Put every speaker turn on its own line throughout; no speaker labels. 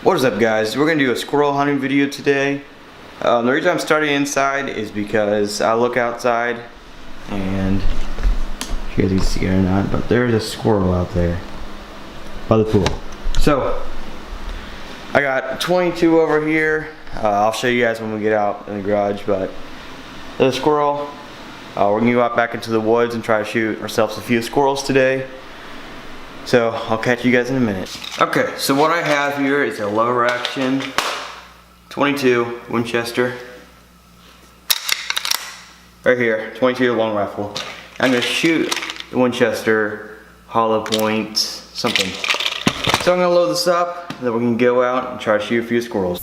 What is up, guys? We're gonna do a squirrel hunting video today. The reason I'm starting inside is because I look outside and if you guys can see it or not, but there's a squirrel out there by the pool. So I got 22 over here. I'll show you guys when we get out in the garage, but there's a squirrel. We're gonna go out back into the woods and try to shoot ourselves a few squirrels today. So I'll catch you guys in a minute. Okay, so what I have here is a lever action 22 Winchester. Right here, 22 long rifle. I'm gonna shoot the Winchester hollow point something. So I'm gonna load this up, and then we can go out and try to shoot a few squirrels.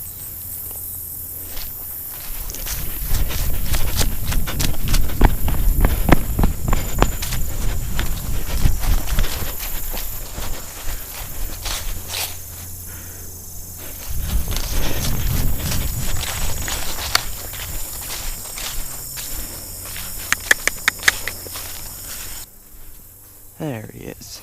There he is.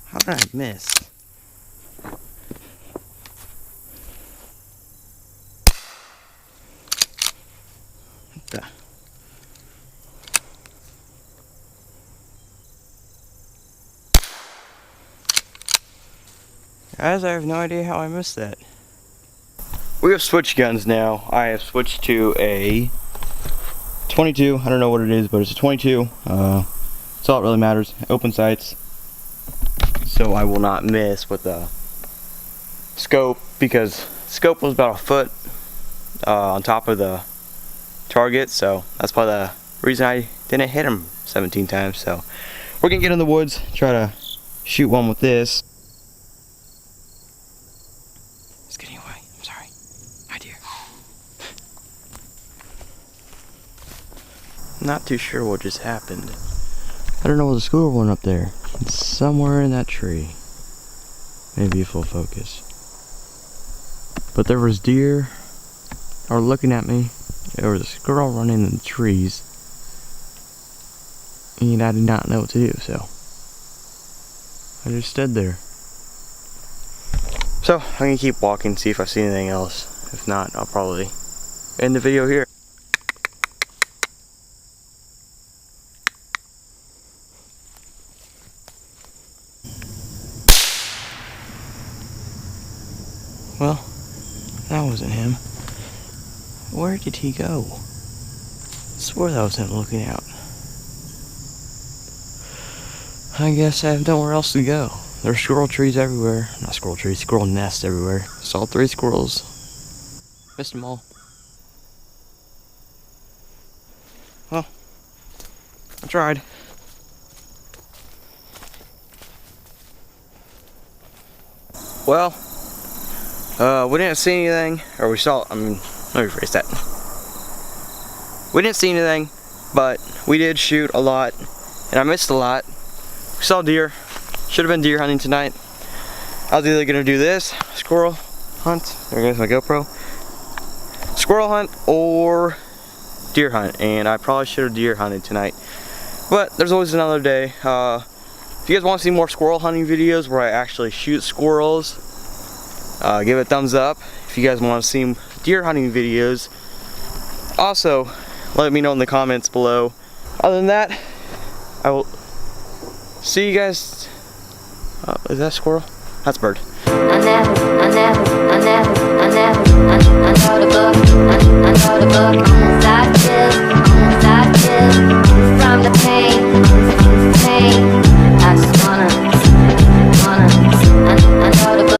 How did I miss? What the? Guys, I have no idea how I missed that. We have switched guns now. I have switched to a 22. I don't know what it is, but it's a 22. That's all that really matters. Open sights. So I will not miss with the scope, because scope was about a foot on top of the target. So that's probably the reason I didn't hit him 17 times. So we're gonna get in the woods, try to shoot one with this. Not too sure what just happened. I don't know where the squirrel went up there. It's somewhere in that tree. Maybe full focus. But there was deer that were looking at me. There was a squirrel running in the trees. And I did not know what to do, so I just stood there. So I'm gonna keep walking, see if I see anything else. If not, I'll probably end the video here. Well, that wasn't him. Where did he go? I swore that was him looking out. I guess I have nowhere else to go. There's squirrel trees everywhere. Not squirrel trees, squirrel nests everywhere. Saw 3 squirrels. Missed them all. Well, I tried. Well, we didn't see anything, or we saw, let me rephrase that. We didn't see anything, but we did shoot a lot, and I missed a lot. We saw deer. Should have been deer hunting tonight. I was either gonna do this, squirrel hunt, there goes my GoPro, squirrel hunt or deer hunt, and I probably should have deer hunted tonight. But there's always another day. If you guys want to see more squirrel hunting videos where I actually shoot squirrels, give it a thumbs up. If you guys want to see deer hunting videos, also let me know in the comments below. Other than that, I will see you guys. Is that a squirrel? That's a bird. I know the book.